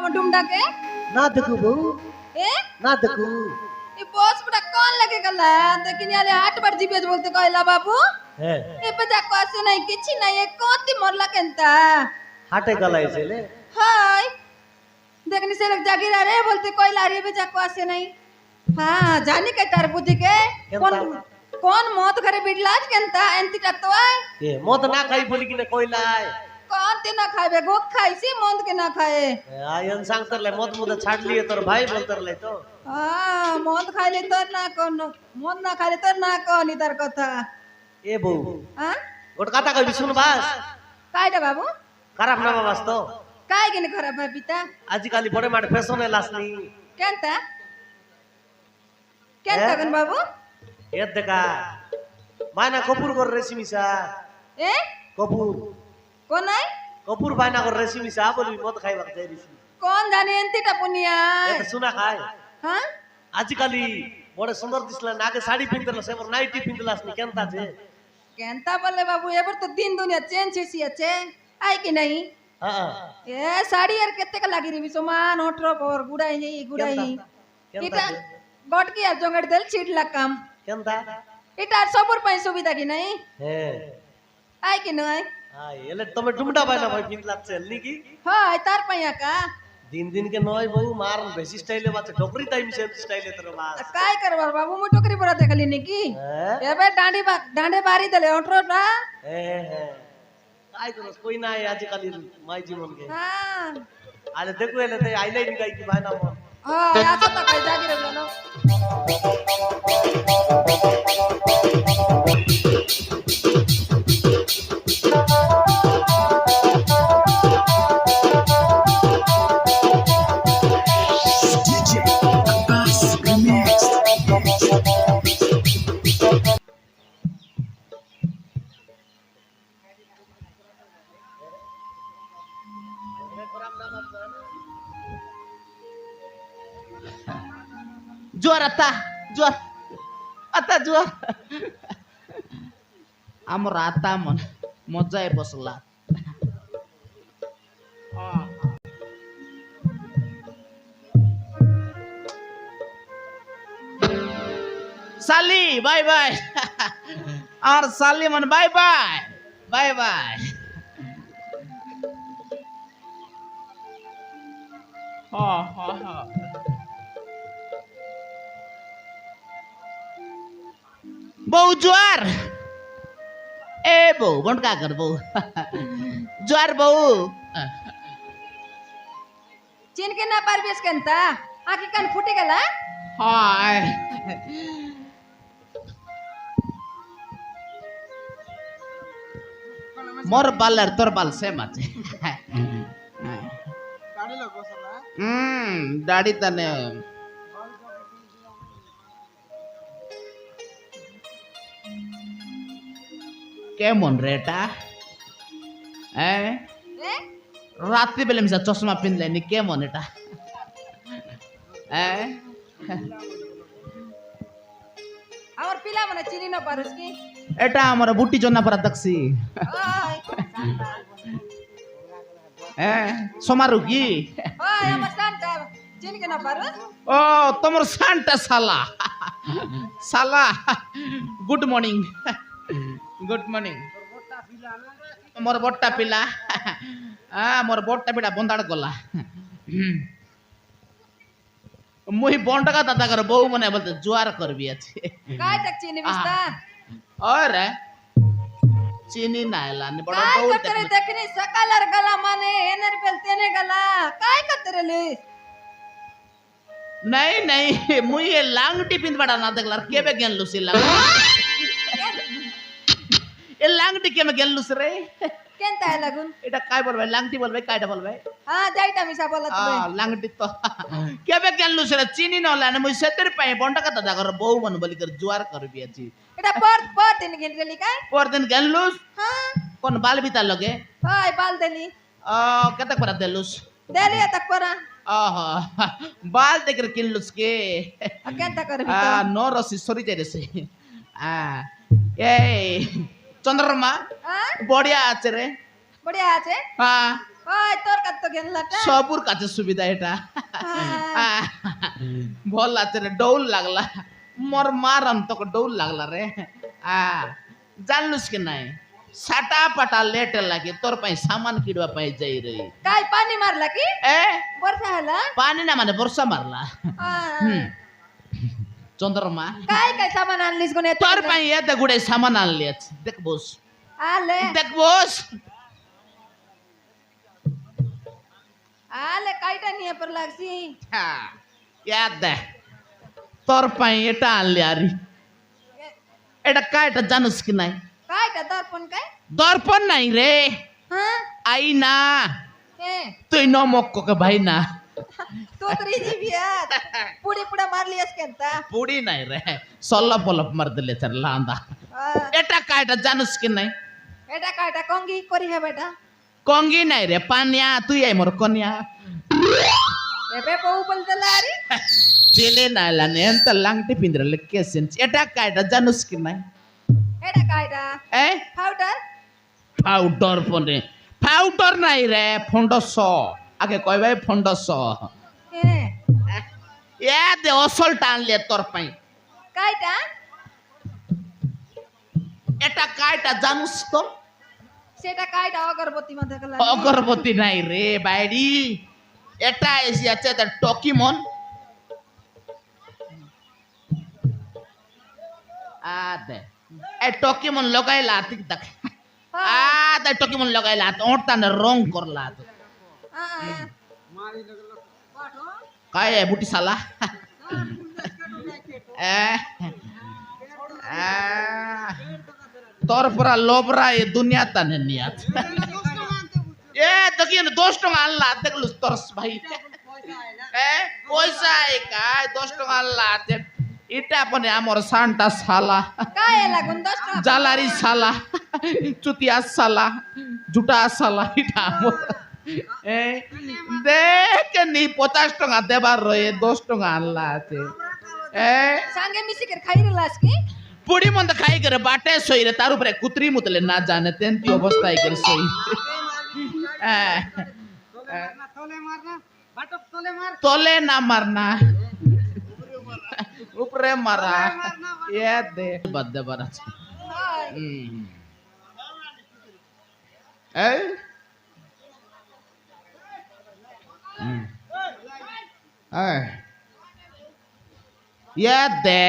আমার ডুমডাকে না দেখু বউ এ না দেখু এই বস পুরা কোন লাগে গলা দেখিনি আলে 8 বার জিবেজ বলতে কইলা বাবু হ্যাঁ এ পে কসে নাই কিছু নাই এ কোতি মরলা কেনতা হাটে গলাইছিলে হাই দেখনি সে জাগির আরে বলতে কইলা রে বে কসে নাই হ্যাঁ জানি কে তার বুদ্ধি কে কোন কোন মত ঘরে বিড়লাজ কেনতা এন্তিটা তো এ মদ না খাই বলি কিনা কইলাই কোন তে না খাবে গো খাইছি মদ के ना खाए আয়ন सांगतरले মদ মুদে ছাড়লিয়ে তোর ভাই বলতরলে তো মদ খাইলে তোর না কোন মদ না খাইলে তোর না কোন তার কথা এ বউ হ্যাঁ গোট কথা কইবি শুনবাস কাইটা বাবু খারাপ না বাবাস তো কাই কেনে খারাপ ভাই পিতা আজকালি বড় মাঠ ফ্যাশনে লাসনি কেনতা কেনতা কোন বাবু এ দেখা মায়না কপুর কর রেশমি সা এ কপুর কোনাই কপুর বাইনা কর রেশমি সা বলি মদ খাইবা যাইরিছি কোন জানি এন্তিটা পুনিয়া এটা শুনা খায় হ্যাঁ আজকালি বড় সুন্দর দিছলা নাকে শাড়ি পিনতলা সে নাইটি পিনতলাসনি কেনতা যে কেনতা বলে বাবু এবার তো দিন দুনিয়া চেঞ্জ হইছি আছে আই কি নাই হ্যাঁ এ শাড়ি আর কেতে কা লাগি রিবি সমান ওঠর পর গুড়াই গুড়াই এটা গট কি আর জঙ্গড় দেল ছিড়লা কাম কেনতা এটা আর সবর পাই সুবিধা কি নাই হ্যাঁ আই কি নাই এলে তুমি ডুমডা বাইনা ভাই পিনলাচ্ছে নাকি হয় তার পাইয়া কা দিন দিন के नय बहु मार बेसी स्टाइले बात डोकरी टाइम से स्टाइले तर बात काय करबार बाबू मु टोकरी परा देखली नेकी एबे डांडे बारी देले ओठरोटा हे हे काय करस कोई ना आजकाली माय जीवन के हां आले देखो एले ते आइलाइन गाय की भाई ना हां याचा त काय जागी रे नो जुआर आता जुआर आमर आता मन मजाय बसला साली बाय बाय और साली मन बाय बाय बाय बाय हाँ हाँ हाँ बहू जुआर ए बहू बंट का कर बहू जुआर बहू चिन के ना परवेश केनता आकी कन फुटी गेला हाय मोर बाल और तोर बाल सेम আছে দাড়ি লাগো শালা দাড়ি তনে কেমন রে এটা রাত্রি বেলা মিশা চশমা পিনলেনি কেমন এটা আমার পিলা মানে চিনি না পারুস কি এটা আমার বুটি জন্না পরা দেখছি সমারু কি ওই আমার সানটা চিনি কে না পারুস ও তোমার সানটা সালা সালা গুড মর্নিং গুড মর্নিং মোর বট্টা পিলা মোর বট্টা পিলা বন্দাড় গলা মুই বন্ডকা দাদা করে বউ মনে বলতে জোয়ার করবি আছে काय तक चिनी बिस्ता और চিনি না এলানি বড় काय বউ करते रे देखनी सकालर गला माने एनर पेलतेने गला काय करते रे ले नहीं नहीं मुई ये लांगटी पिंद बड़ा ना देखला केबे गेन लुसी लांग ए लांगटी केमे गेन लुस रे केनता है लगुन এটা কাই বলবে লাংটি বলবে কাইটা বলবে हां जाईटा मिसा बोलत बे লাংটি তো কেবে কেন লুসরে চিনি নলে না মুই সেতের পাই বন্টা কথা দাগর বউ মন বলি করে জোয়ার করবি আছি এটা पर दिन गेन गेली काय পরদিন গেল লুস हां কোন বাল বিতা লগে हाय बाल देली কেতে করে দেলুস देली तक परा আহা বাল দেখে কিন লুস কে केनता कर बिता নো রসি সরি যাইছে এই চন্দ্রমা हां বড়িয়া আছে রে बढ़िया আছে ওই তোর কাছে তো গেনলাটা সবুর কাছে সুবিধা এটা হ্যাঁ। ভাল আছে রে ডৌল লাগলা মোর মার অন্তক ডৌল লাগলা রে জানলুস কি নাই সাটা পাটা লেট লাগে তোর পাই সামান কিডবা পাই যাই রে কাই পানি মারলা কি এ বর্ষা হলা পানি না মানে বর্ষা মারলা হুম চন্দ্রমা কাই কাই সামান আনলিস গুনে তোর পাই এতে গুড়ে সামান আনলি আছে দেখ বস আলে দেখ বস আলে কাইটা নিয়ে পর লাগছি ইয়াদ দে তোর পাই এটা আনলি আরি এটা কাইটা জানুস কি নাই কাইটা দর্পণ কাই দর্পণ নাই রে হ্যাঁ আই না এ তুই নমক কে ভাই না তোতরি জিবিয়াত পুড়ি পুড়া মারলিয়াস কেনতা পুড়ি নাই রে সল্লা পলপ মার দিলে চার লান্দা এটা কাইটা জানুস কি নাই এটা কাইটা কঙ্গি করি হে বেটা কঙ্গি নাই রে পানিয়া তুই আই মোর কনিয়া এবে বউ বলতে লারি পেলে নাইলা নে এন্ত লাংটি পিন্দ্রলে কেসেন এটা কাইটা জানুস কি নাই এটা কাইটা এ পাউডার পাউডার পনে পাউডার নাই রে ফন্ডস আগে কই ভাই ফন্ডস এ এ দে অসল টানলে তোর পাই কাইটা এটা কাইটা জানুস তো সেটা কাইটা অগরবতী মধ্যে গেল অগরবতী নাই রে বাইরি এটা এসে আছে তার টকিমন আদে এ টকিমন লগাইলা ঠিক দেখ আদে টকিমন লগাইলা ওটা না রং করলা काय है बुटी साला তোর পরা লোবরা এই দুনিয়া তানে নিয়াত এ দেখিন 10 টাকা আল্লাহ দেখলু তোর ভাই পয়সা কাই 10 টাকা আল্লাহ এটা পনে আমর সান্টা সালা কায় লাগুন 10 টাকা জালারি সালা চুতিয়া সালা জুটা সালা এটা আমর দেখ নি 50 টাকা দেবার রয়ে 10 টাকা আল্লাহ আছে संगे मिसी कर खाई रे लास की पुड़ी मंद खाई करे बाटे सोई रे तार ऊपर कुतरी मुतले ना जाने तेंती अवस्था आई कर सोई तोले ना मारना ऊपरे मारा ये दे बदे बरा ये दे